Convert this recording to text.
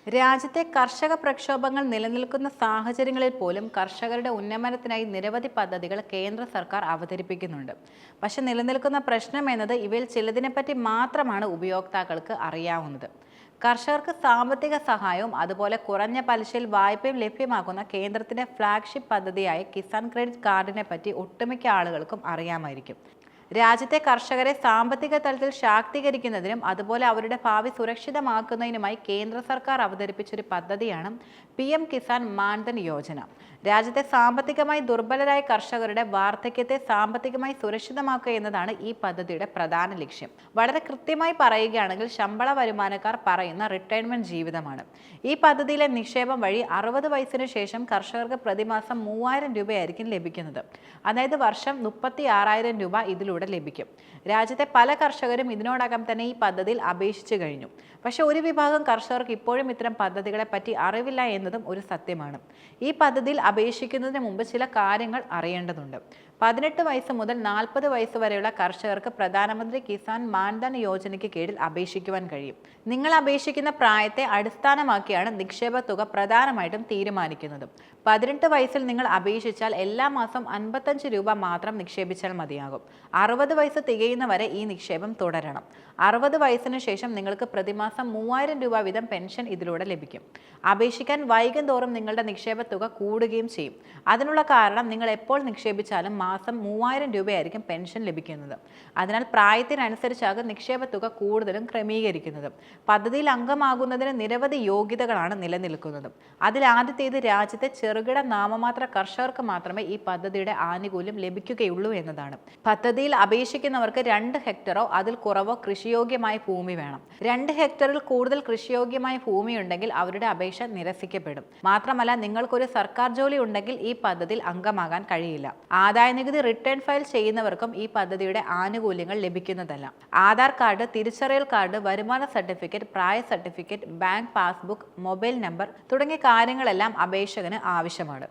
രാജ്യത്തെ കർഷക പ്രക്ഷോഭങ്ങൾ നിലനിൽക്കുന്ന സാഹചര്യങ്ങളിൽ പോലും കർഷകരുടെ ഉന്നമനത്തിനായി നിരവധി പദ്ധതികൾ കേന്ദ്ര സർക്കാർ അവതരിപ്പിക്കുന്നുണ്ട്. പക്ഷെ നിലനിൽക്കുന്ന പ്രശ്നം എന്നത് ഇവയിൽ ചിലതിനെപ്പറ്റി മാത്രമാണ് ഉപയോക്താക്കൾക്ക് അറിയാവുന്നത്. കർഷകർക്ക് സാമ്പത്തിക സഹായവും അതുപോലെ കുറഞ്ഞ പലിശയിൽ വായ്പയും ലഭ്യമാക്കുന്ന കേന്ദ്രത്തിന്റെ ഫ്ലാഗ്ഷിപ്പ് പദ്ധതിയായ കിസാൻ ക്രെഡിറ്റ് കാർഡിനെ പറ്റി ഒട്ടുമിക്ക ആളുകൾക്കും അറിയാമായിരിക്കും. രാജ്യത്തെ കർഷകരെ സാമ്പത്തിക തലത്തിൽ ശാക്തീകരിക്കുന്നതിനും അതുപോലെ അവരുടെ ഭാവി സുരക്ഷിതമാക്കുന്നതിനുമായി കേന്ദ്ര സർക്കാർ അവതരിപ്പിച്ചൊരു പദ്ധതിയാണ് PM കിസാൻ മാൻധൻ യോജന. രാജ്യത്തെ സാമ്പത്തികമായി ദുർബലരായ കർഷകരുടെ വാർദ്ധക്യത്തെ സാമ്പത്തികമായി സുരക്ഷിതമാക്കുക എന്നതാണ് ഈ പദ്ധതിയുടെ പ്രധാന ലക്ഷ്യം. വളരെ കൃത്യമായി പറയുകയാണെങ്കിൽ ശമ്പള വരുമാനക്കാർ പറയുന്ന റിട്ടയർമെന്റ് ജീവിതമാണ്. ഈ പദ്ധതിയിലെ നിക്ഷേപം വഴി 60 വയസ്സിനു ശേഷം കർഷകർക്ക് പ്രതിമാസം 3000 രൂപയായിരിക്കും ലഭിക്കുന്നത്. അതായത് വർഷം 36,000 രൂപ ഇതിലൂടെ ലഭിക്കും. രാജ്യത്തെ പല കർഷകരും ഇതിനോടകം തന്നെ ഈ പദ്ധതിയിൽ അപേക്ഷിച്ചു കഴിഞ്ഞു. പക്ഷെ ഒരു വിഭാഗം കർഷകർക്ക് ഇപ്പോഴും ഇത്തരം പദ്ധതികളെ പറ്റി അറിവില്ല എന്നതും ഒരു സത്യമാണ്. ഈ പദ്ധതിയിൽ അപേക്ഷിക്കുന്നതിന് മുമ്പ് ചില കാര്യങ്ങൾ അറിയേണ്ടതുണ്ട്. 18 വയസ്സ് മുതൽ 40 വയസ്സ് വരെയുള്ള കർഷകർക്ക് പ്രധാനമന്ത്രി കിസാൻ മാൻധൻ യോജനയ്ക്ക് കീഴിൽ അപേക്ഷിക്കുവാൻ കഴിയും. നിങ്ങൾ അപേക്ഷിക്കുന്ന പ്രായത്തെ അടിസ്ഥാനമാക്കിയാണ് നിക്ഷേപ തുക പ്രധാനമായിട്ടും തീരുമാനിക്കുന്നത്. 18 വയസ്സിൽ നിങ്ങൾ അപേക്ഷിച്ചാൽ എല്ലാ മാസം 55 രൂപ മാത്രം നിക്ഷേപിച്ചാൽ മതിയാകും. 60 വയസ്സ് തികയുന്നവരെ ഈ നിക്ഷേപം തുടരണം. 60 വയസ്സിന് ശേഷം നിങ്ങൾക്ക് പ്രതിമാസം 3000 രൂപ വീതം പെൻഷൻ ഇതിലൂടെ ലഭിക്കും. അപേക്ഷിക്കാൻ വൈകും തോറും നിങ്ങളുടെ നിക്ഷേപ തുക കൂടുകയും ചെയ്യും. അതിനുള്ള കാരണം നിങ്ങൾ എപ്പോൾ നിക്ഷേപിച്ചാലും മാസം 3000 രൂപയായിരിക്കും പെൻഷൻ ലഭിക്കുന്നത്. അതിനാൽ പ്രായത്തിനനുസരിച്ചാകും നിക്ഷേപ തുക കൂടുതലും ക്രമീകരിക്കുന്നത്. പദ്ധതിയിൽ അംഗമാകുന്നതിന് നിരവധി യോഗ്യതകളാണ് നിലനിൽക്കുന്നത്. അതിലാദ്യത്തേത് രാജ്യത്തെ ചെറുകിട നാമമാത്ര കർഷകർക്ക് മാത്രമേ ഈ പദ്ധതിയുടെ ആനുകൂല്യം ലഭിക്കുകയുള്ളൂ എന്നതാണ്. പദ്ധതിയിൽ അപേക്ഷിക്കുന്നവർക്ക് 2 ഹെക്ടറോ അതിൽ കുറവോ കൃഷിയോഗ്യമായ ഭൂമി വേണം. 2 ഹെക്ടറിൽ കൂടുതൽ കൃഷിയോഗ്യമായ ഭൂമി ഉണ്ടെങ്കിൽ അവരുടെ അപേക്ഷ നിരസിക്കപ്പെടും. മാത്രമല്ല നിങ്ങൾക്കൊരു സർക്കാർ ജോലി ഉണ്ടെങ്കിൽ ഈ പദ്ധതിയിൽ അംഗമാകാൻ കഴിയില്ല. ആദായനികുതി റിട്ടേൺ ഫയൽ ചെയ്യുന്നവർക്കും ഈ പദ്ധതിയുടെ ആനുകൂല്യങ്ങൾ ലഭിക്കുന്നതല്ല. ആധാർ കാർഡ്, തിരിച്ചറിയൽ കാർഡ്, വരുമാന സർട്ടിഫിക്കറ്റ്, പ്രായ certificate, bank passbook, mobile number തുടങ്ങിയ കാര്യങ്ങളെല്ലാം അപേക്ഷകന് ആവശ്യമാണ്.